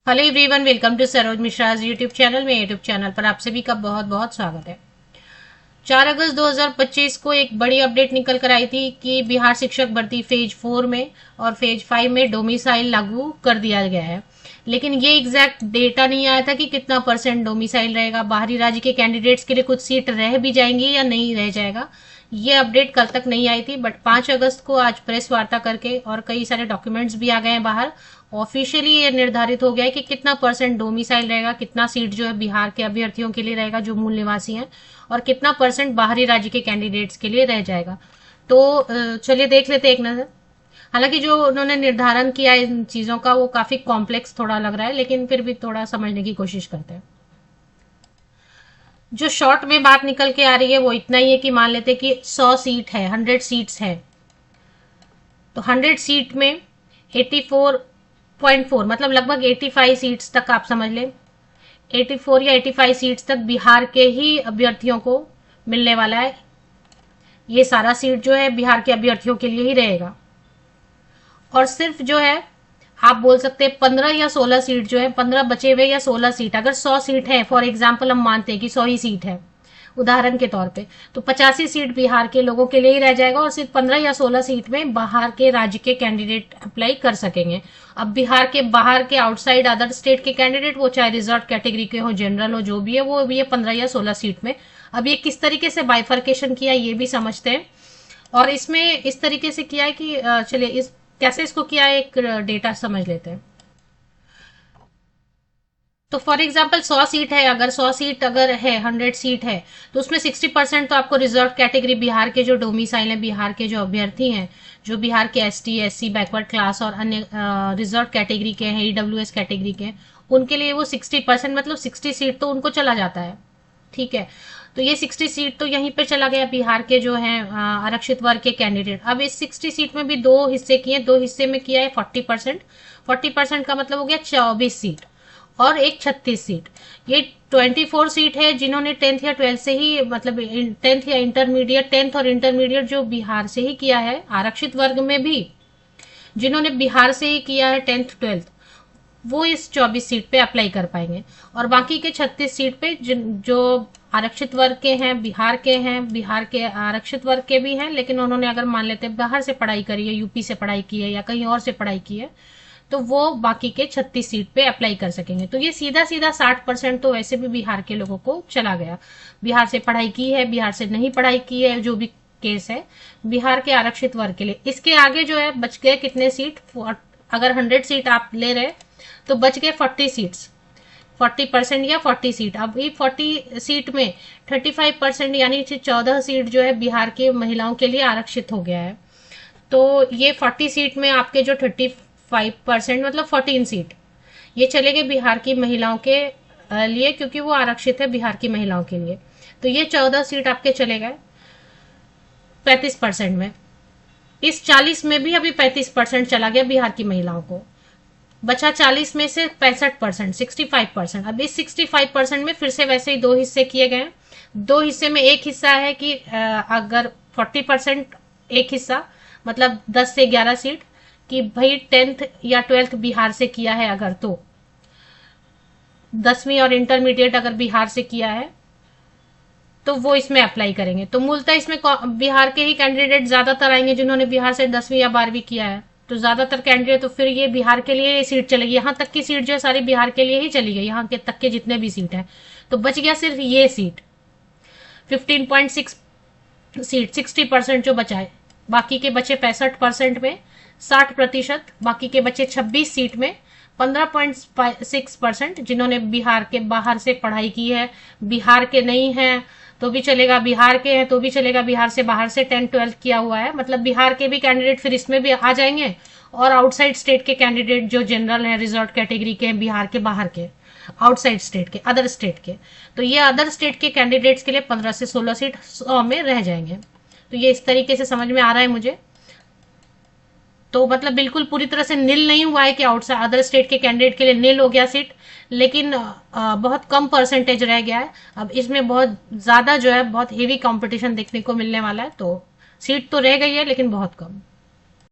Hello everyone, welcome to Saroj Mishra YouTube channel में। YouTube channel पर आप सभी का बहुत बहुत स्वागत है। 4 अगस्त 2025 को एक बड़ी अपडेट निकल कर आई थी कि बिहार शिक्षक भर्ती फेज 4 में और फेज 5 में डोमिसाइल लागू कर दिया गया है। लेकिन ये एग्जैक्ट डेटा नहीं आया था कि कितना परसेंट डोमिसाइल रहेगा। बाहरी राज्य के कैंडिडेट्स के लिए कुछ सीट रह भी जाएंगी या नहीं रह जाएगा, ये अपडेट कल तक नहीं आई थी। बट 5 अगस्त को आज प्रेस वार्ता करके और कई सारे डॉक्यूमेंट्स भी आ गए हैं बाहर। ऑफिशियली ये निर्धारित हो गया है कि कितना परसेंट डोमिसाइल रहेगा, कितना सीट जो है बिहार के अभ्यर्थियों के लिए रहेगा जो मूल निवासी हैं, और कितना परसेंट बाहरी राज्य के कैंडिडेट्स के लिए रह जाएगा। तो चलिए देख लेते हैं एक नजर। हालांकि जो उन्होंने निर्धारण किया है इन चीजों का वो काफी कॉम्प्लेक्स थोड़ा लग रहा है, लेकिन फिर भी थोड़ा समझने की कोशिश करते हैं। जो शॉर्ट में बात निकल के आ रही है वो इतना ही है कि मान लेते कि 100 सीट है, 100 सीट्स है, तो 100 सीट में 84.4 मतलब लगभग 85 सीट्स तक आप समझ लें। 84 या 85 सीट्स तक बिहार के ही अभ्यर्थियों को मिलने वाला है। ये सारा सीट जो है बिहार के अभ्यर्थियों के लिए ही रहेगा। और सिर्फ जो है आप बोल सकते हैं 15 या 16 सीट जो है, 15 बचे हुए या 16 सीट, अगर 100 सीट है, फॉर एग्जाम्पल हम मानते हैं कि 100 ही सीट है उदाहरण के तौर पे, तो 85 सीट बिहार के लोगों के लिए ही रह जाएगा और सिर्फ 15 या 16 सीट में बाहर के राज्य के कैंडिडेट अप्लाई कर सकेंगे। अब बिहार के बाहर के आउटसाइड अदर स्टेट के कैंडिडेट, वो चाहे रिजर्व कैटेगरी के हो, जनरल हो, जो भी है, वो भी है 15 या 16 सीट में। अब ये किस तरीके से बाइफर्केशन किया ये भी समझते हैं। और इसमें इस तरीके से किया है कि चलिए इस कैसे इसको किया है एक डेटा समझ लेते हैं। तो फॉर एग्जाम्पल 100 सीट है, अगर 100 सीट अगर है, 100 सीट है, तो उसमें 60% तो आपको रिजर्व कैटेगरी बिहार के जो डोमिसाइल है, बिहार के जो अभ्यर्थी हैं, जो बिहार के एसटी एससी बैकवर्ड क्लास और अन्य रिजर्व कैटेगरी के हैं, ईडब्ल्यूएस कैटेगरी के हैं, उनके लिए वो 60% मतलब 60 सीट तो उनको चला जाता है। ठीक है, तो ये 60 सीट तो यहीं पे चला गया बिहार के जो हैं आरक्षित वर्ग के कैंडिडेट। अब इस 60 सीट में भी दो हिस्से किए, दो हिस्से में किया है 40%। 40% का मतलब हो गया 24 सीट और एक 36 सीट। ये 24 सीट है जिन्होंने 10th या 12th से ही, मतलब 10th या इंटरमीडिएट, 10th और इंटरमीडिएट जो बिहार से ही किया है, आरक्षित वर्ग में भी जिन्होंने बिहार से ही किया है 10th 12th, वो इस 24 सीट पे अप्लाई कर पाएंगे। और बाकी के 36 सीट पे जो आरक्षित वर्ग के हैं, बिहार के हैं, बिहार के आरक्षित वर्ग के भी हैं, लेकिन उन्होंने अगर मान लेते हैं बाहर से पढ़ाई करी है, यूपी से पढ़ाई की है या कहीं और से पढ़ाई की है, तो वो बाकी के 36 सीट पे अप्लाई कर सकेंगे। तो ये सीधा सीधा 60% तो वैसे भी बिहार के लोगों को चला गया। बिहार से पढ़ाई की है, बिहार से नहीं पढ़ाई की है, जो भी केस है बिहार के आरक्षित वर्ग के लिए। इसके आगे जो है बच गए कितने सीट, अगर 100 सीट आप ले रहे तो बच गए 40 सीट्स, 40% या 40 सीट। अब ये 40 सीट में 35% यानी 14 सीट जो है बिहार के महिलाओं के लिए आरक्षित हो गया है। तो ये 40 सीट में आपके जो 35% मतलब 14 सीट ये चले गए बिहार की महिलाओं के लिए, क्योंकि वो आरक्षित है बिहार की महिलाओं के लिए। तो ये 14 सीट आपके चले गए 35% में। इस 40 में भी अभी 35% चला गया बिहार की महिलाओं को, बचा 40 में से 65%, 65%। अब इस 65% में फिर से वैसे ही दो हिस्से किए गए। दो हिस्से में एक हिस्सा है कि अगर 40% एक हिस्सा मतलब 10 से 11 सीट, कि भाई 10th या 12th बिहार से किया है अगर, तो 10वीं और इंटरमीडिएट अगर बिहार से किया है तो वो इसमें अप्लाई करेंगे। तो मूलतः इसमें बिहार के ही कैंडिडेट ज्यादातर आएंगे जिन्होंने बिहार से 10वीं या 12वीं किया है, तो ज्यादातर कैंडिडेट, तो फिर ये बिहार के लिए सीट चलेगी। यहाँ तक की सीट जो है सारी बिहार के लिए ही चली गई, यहाँ के तक के जितने भी सीट है। तो बच गया सिर्फ ये सीट 15.6 सीट, 60% जो बचा है। बाकी के बचे 65% में 60%, बाकी के बचे 26 सीट में 15.6% जिन्होंने बिहार के बाहर से पढ़ाई की है, बिहार के नहीं है तो भी चलेगा, बिहार के हैं तो भी चलेगा, बिहार से बाहर से 10 12 किया हुआ है, मतलब बिहार के भी कैंडिडेट फिर इसमें भी आ जाएंगे। और आउटसाइड स्टेट के कैंडिडेट जो जनरल हैं, रिजर्व कैटेगरी के हैं, बिहार के बाहर के, आउटसाइड स्टेट के, अदर स्टेट के, तो ये अदर स्टेट के कैंडिडेट्स के लिए 15 से 16 सीट 100 में रह जाएंगे। तो ये इस तरीके से समझ में आ रहा है मुझे। तो मतलब बिल्कुल पूरी तरह से नील नहीं हुआ है कि आउटसाइड अदर स्टेट के कैंडिडेट के लिए नील हो गया सीट, लेकिन बहुत कम परसेंटेज रह गया है। अब इसमें बहुत ज्यादा जो है बहुत हेवी कंपटीशन देखने को मिलने वाला है, तो सीट तो रह गई है लेकिन बहुत कम।